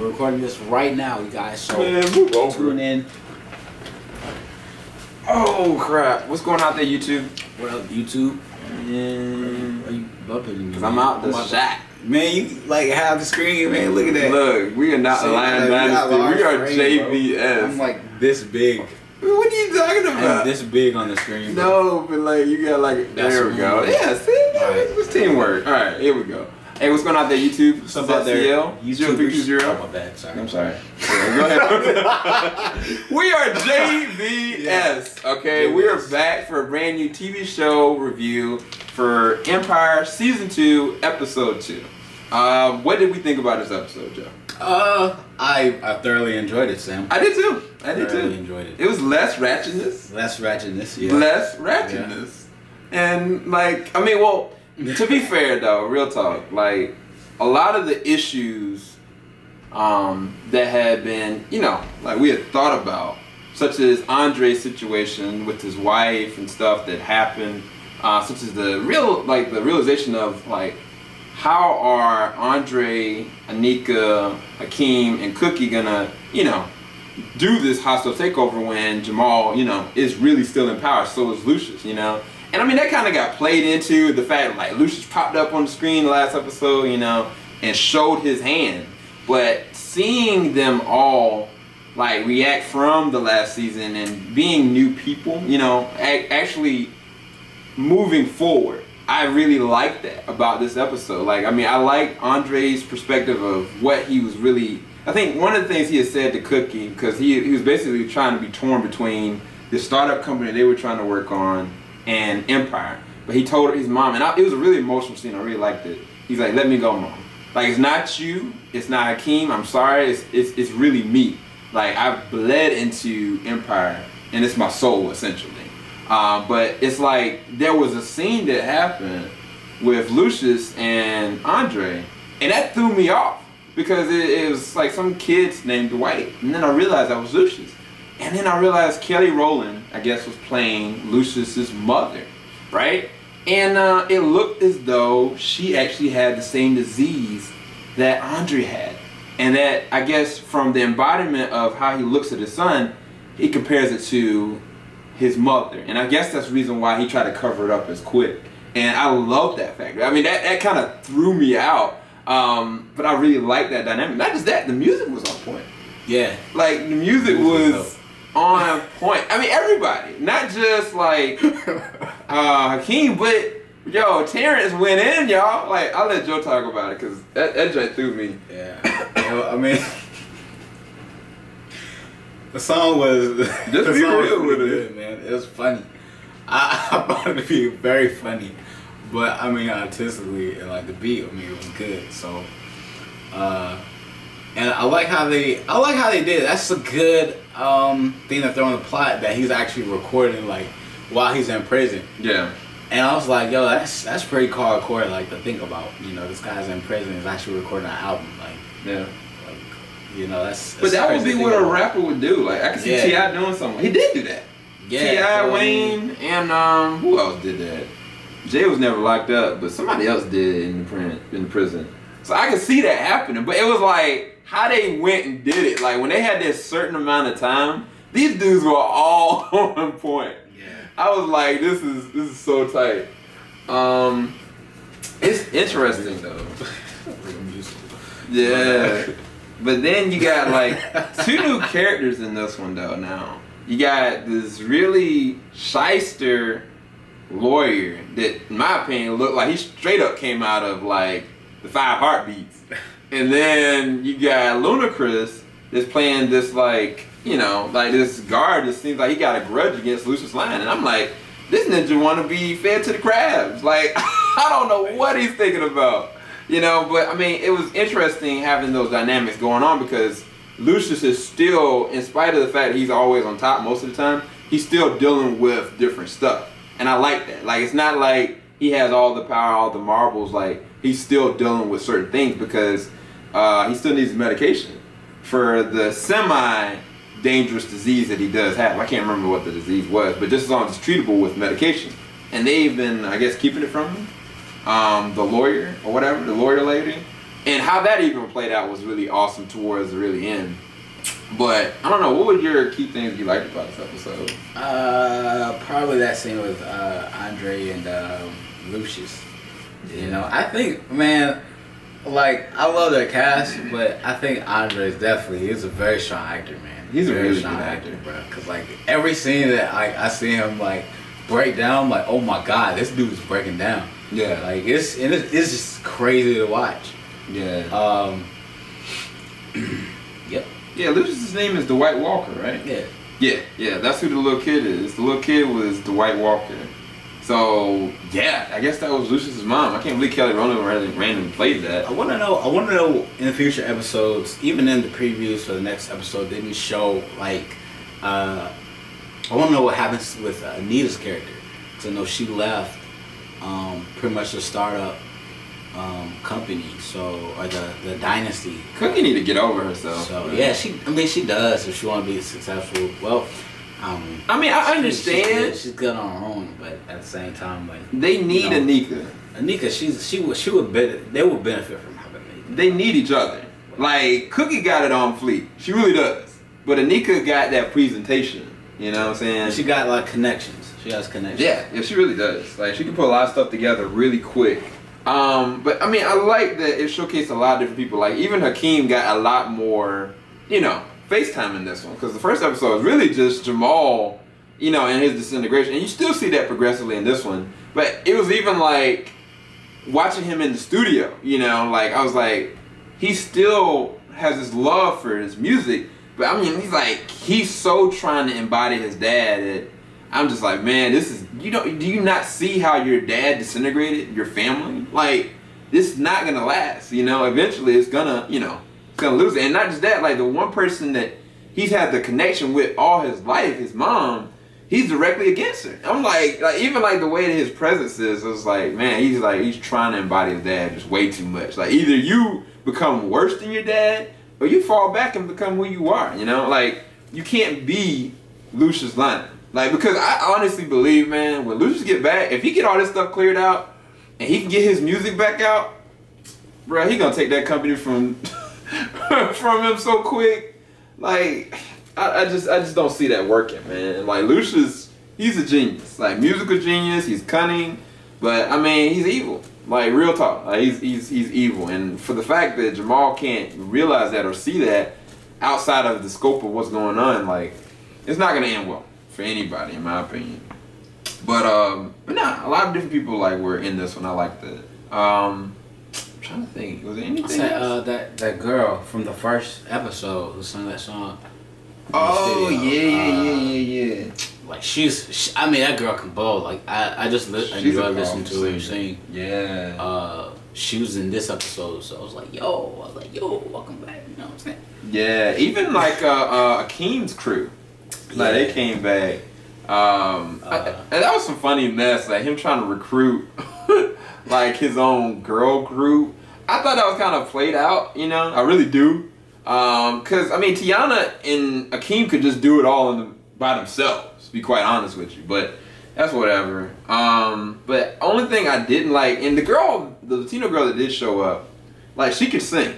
We're recording this right now, you guys. So tune in. Oh crap! What's going on there, YouTube? What up, YouTube? Are you bumping me? Cause I'm out the shot. Man, you like have the screen, man. Look at that. Look, we are not a Lion Dynasty. We are JVS. I'm like this big. What are you talking about? I'm this big on the screen. No, but like you got like there we go. Yeah, see, it's teamwork. All right, here we go. Hey, what's going on there, YouTube? What's up out there? YouTube 320. Oh, my bad. Sorry. I'm sorry. Yeah, go ahead. We are JVS. Okay, we are back for a brand new TV show review for Empire Season 2, Episode 2. What did we think about this episode, Joe? I thoroughly enjoyed it, Sam. I did too. I thoroughly enjoyed it. It was less ratchetness. Less ratchetness, yeah. Less ratchetness. Yeah. And like, I mean, well, to be fair though, real talk, like a lot of the issues that had been, you know, like we had thought about, such as Andre's situation with his wife and stuff that happened, such as the realization of like how are Andre, Anika, Hakeem, and Cookie gonna, you know, do this hostile takeover when Jamal, you know, is really still in power. So is Lucius, you know. And I mean, that kind of got played into the fact like Lucius popped up on the screen the last episode, you know, and showed his hand. But seeing them all like react from the last season and being new people, you know, actually moving forward, I really like that about this episode. Like, I mean, I like Andre's perspective of what he was really. I think one of the things he had said to Cookie, because he was basically trying to be torn between the startup company they were trying to work on and Empire. But he told his mom, and it was a really emotional scene, I really liked it. He's like, let me go, Mom. Like, it's not you, it's not Hakeem, I'm sorry, it's really me. Like, I've bled into Empire, and it's my soul, essentially. But it's like, there was a scene that happened with Lucius and Andre, and that threw me off. Because it was like some kids named Dwight, and then I realized that was Lucius. And then I realized Kelly Rowland, I guess, was playing Lucius's mother, right? And it looked as though she actually had the same disease that Andre had. And that, I guess, from the embodiment of how he looks at his son, he compares it to his mother. And I guess that's the reason why he tried to cover it up as quick. And I love that fact. I mean, that kind of threw me out. But I really like that dynamic. Not just that, the music was on point. Yeah. Like, the music was on point. I mean, everybody. Not just, like, Hakeem, but, yo, Terrence went in, y'all. Like, I'll let Joe talk about it, because that joint threw me. Yeah. I mean, the song was... Just be real with it. Man. It was funny. I found it to be very funny. But I mean, artistically and like the beat, I mean, it was good. So, and I like how they did it. That's a good thing to throw in the plot, that he's actually recording like while he's in prison. Yeah. And I was like, yo, that's pretty hardcore, like to think about. You know, this guy's in prison, he's actually recording an album. Like, yeah. Like, you know, that's but that would be what a rapper would do. Like, I can see T.I. doing something. He did do that. Yeah. T.I., Wayne, and who else did that? Jay was never locked up, but somebody else did in the prison. So I could see that happening, but it was like how they went and did it. Like when they had this certain amount of time, these dudes were all on point. Yeah. I was like, this is so tight. It's interesting though. Yeah. But then you got like 2 new characters in this one though now. You got this really shyster lawyer that, in my opinion, looked like he straight up came out of like the 5 Heartbeats. And then you got Ludacris that's playing this like, you know, like this guard that seems like he got a grudge against Lucius Lyon. And I'm like, this ninja want to be fed to the crabs. Like, I don't know what he's thinking about. You know, but I mean, it was interesting having those dynamics going on because Lucius is still, in spite of the fact that he's always on top most of the time, he's still dealing with different stuff. And I like that. Like, it's not like he has all the power, all the marbles. Like, he's still dealing with certain things because he still needs medication for the semi-dangerous disease that he does have. I can't remember what the disease was, but just as long as it's treatable with medication. And they've been, I guess, keeping it from him. The lawyer or whatever, the lawyer lady, And how that even played out was really awesome towards the really end. But I don't know, what would your key things you liked about this episode? Probably that scene with Andre and Lucius. You know, I think, man, like, I love their cast, but I think Andre is definitely, he's a very strong actor, man. He's a very really strong good actor, bro. Cause like every scene that I see him like break down, I'm like, oh my god, this dude's breaking down. Yeah. Like it's just crazy to watch. Yeah. Yep. Yeah, Lucius's name is Dwight Walker, right? Yeah. Yeah, that's who the little kid is. The little kid was Dwight Walker. So, yeah, I guess that was Lucius's mom. I can't believe Kelly Rowland randomly played that. I want to know in the future episodes, even in the previews for the next episode, didn't show, like, I want to know what happens with Anita's character. Because I know she left pretty much the startup company, or the dynasty. Cookie need to get over herself. So, yeah, she does if she want to be successful. Well, I mean, I understand. She's good on her own, but at the same time, like, they need Anika. Anika, they would benefit from having Anika. They need each other. Like, Cookie got it on fleek. She really does. But Anika got that presentation. You know what I'm saying? She got like connections. She has connections. Yeah, she really does. Like, she can put a lot of stuff together really quick. But I mean, I like that it showcased a lot of different people. Like, even Hakeem got a lot more, FaceTime in this one, because the first episode was really just Jamal, and his disintegration, and you still see that progressively in this one. But it was even like watching him in the studio, like I was like, he still has this love for his music, but I mean, he's so trying to embody his dad that I'm just like, man, this is, do you not see how your dad disintegrated your family? Like, this is not gonna last, eventually it's gonna, gonna lose it. And not just that, like, the one person that he's had the connection with all his life, his mom, he's directly against her. I'm like even like the way that his presence is, it was like, man, he's trying to embody his dad just way too much. Like, either you become worse than your dad or you fall back and become who you are, like, you can't be Lucius London. Like, because I honestly believe, man, when Lucius get back, if he get all this stuff cleared out and he can get his music back out, bro, he gonna take that company from him so quick. Like, I just don't see that working, man. Like, Lucius, he's a genius. Like, musical genius, he's cunning, but I mean, he's evil. Like, real talk. Like, he's evil. And for the fact that Jamal can't realize that or see that outside of the scope of what's going on, like, it's not gonna end well for anybody, in my opinion. But nah, a lot of different people like were in this one. I liked it. I'm trying to think. Was there anything else? That girl from the first episode who sang that song. Oh yeah. Like, I mean, that girl can bowl. Like, I just enjoy listening to her sing. Yeah. She was in this episode, so I was like, yo, welcome back. You know what I'm saying? Yeah. Even like Hakeem's crew. Like, they came back. And that was some funny mess. Like, him trying to recruit like his own girl group. I thought that was kind of played out. I really do. Cause I mean, Tiana and Hakeem could just do it all by themselves. To be quite honest with you, but that's whatever. But only thing I didn't like, and the Latino girl that did show up, like, she could sing,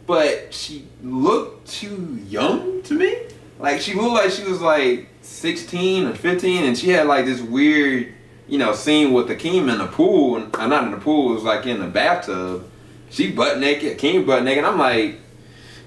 but she looked too young to me. Like, she looked like she was like 16 or 15, and she had like this weird, scene with Hakeem in the pool, and not in the pool, it was like in the bathtub. She butt naked, Hakeem butt naked. I'm like,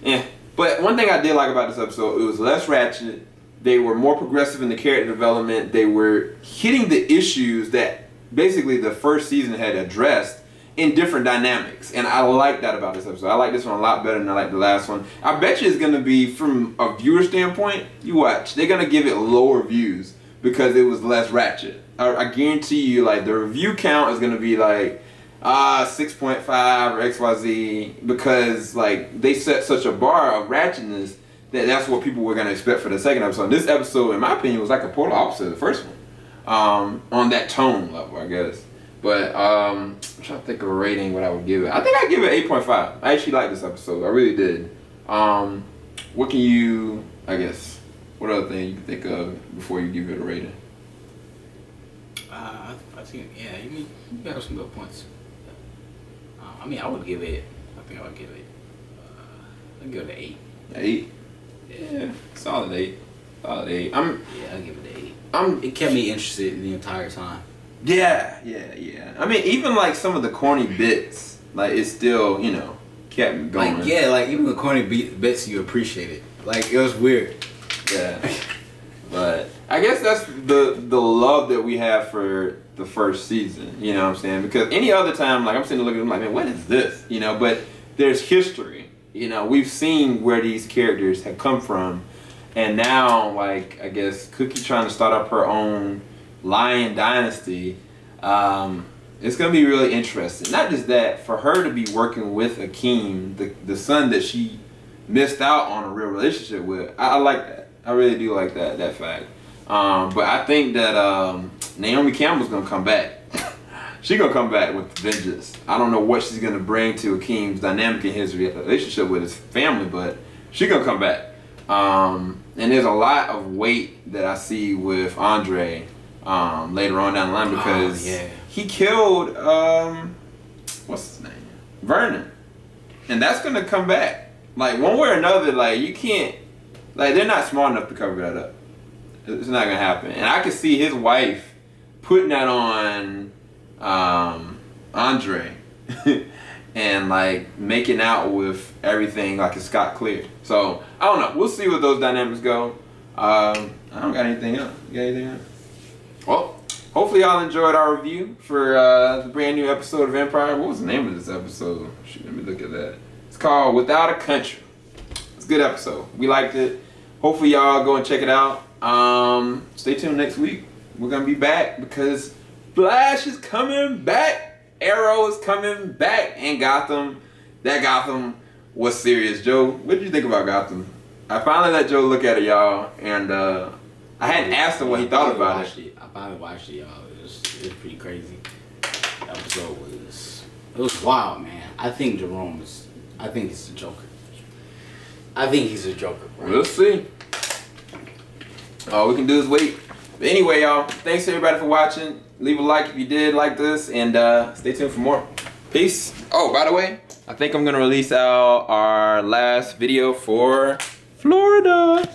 eh. But one thing I did like about this episode, it was less ratchet. They were more progressive in the character development. They were hitting the issues that basically the first season had addressed in different dynamics. And I like that about this episode. I like this one a lot better than I like the last one. I bet you it's going to be, from a viewer standpoint, you watch, they're going to give it lower views because it was less ratchet. I guarantee you, like, the review count is going to be like 6.5 or XYZ, because like they set such a bar of ratchetness that's what people were going to expect for the second episode. This episode, in my opinion, was like a polar opposite of the first one, on that tone level, I guess. But I'm trying to think of a rating what I would give it. I think I'd give it 8.5. I actually liked this episode. I really did. What can you, I guess, what other thing you can think of before you give it a rating? I think, yeah, you have some good points. I mean, I would give it I think I'll give it. I'll give it an 8. 8. Yeah, solid 8. Solid 8. I'll give it an 8. It kept me interested the entire time. Yeah. I mean, even like some of the corny bits, like it still, you know, kept me going. Like like even the corny bits you appreciate it. Like it was weird. Yeah. But I guess that's the love that we have for the first season. You know what I'm saying? Because any other time, like I'm sitting there looking at them like, man, what is this? You know, but there's history. You know, we've seen where these characters have come from. And now, like, I guess Cookie trying to start up her own Lion Dynasty. It's going to be really interesting. Not just that, for her to be working with Hakeem, the son that she missed out on a real relationship with. I like that. I really do like that fact. But I think that Naomi Campbell's going to come back. She's going to come back with vengeance. I don't know what she's going to bring to Hakeem's dynamic in his relationship with his family, but she's going to come back. And there's a lot of weight that I see with Andre later on down the line because he killed, what's his name? Vernon. And that's going to come back. Like, one way or another, like, you can't, like, they're not smart enough to cover that up. It's not going to happen. And I can see his wife putting that on Andre and, like, making out with everything like it's Scott cleared. So, I don't know. We'll see where those dynamics go. I don't got anything else. You got anything else? Well, hopefully y'all enjoyed our review for the brand new episode of Empire. What was the name of this episode? Shoot, let me look at that. It's called Without a Country. It's a good episode. We liked it. Hopefully y'all go and check it out. Stay tuned next week. We're going to be back because Flash is coming back. Arrow is coming back. And Gotham. That Gotham was serious. Joe, what did you think about Gotham? I finally let Joe look at it, y'all. And I hadn't asked him what he thought about it. I finally watched it, y'all. It was pretty crazy. The episode was wild, man. I think he's a Joker. I think he's a Joker, bro. We'll see. All we can do is wait. But anyway, y'all, thanks everybody for watching. Leave a like if you did like this, and stay tuned for more. Peace. Oh, by the way, I think I'm gonna release out our last video for Florida.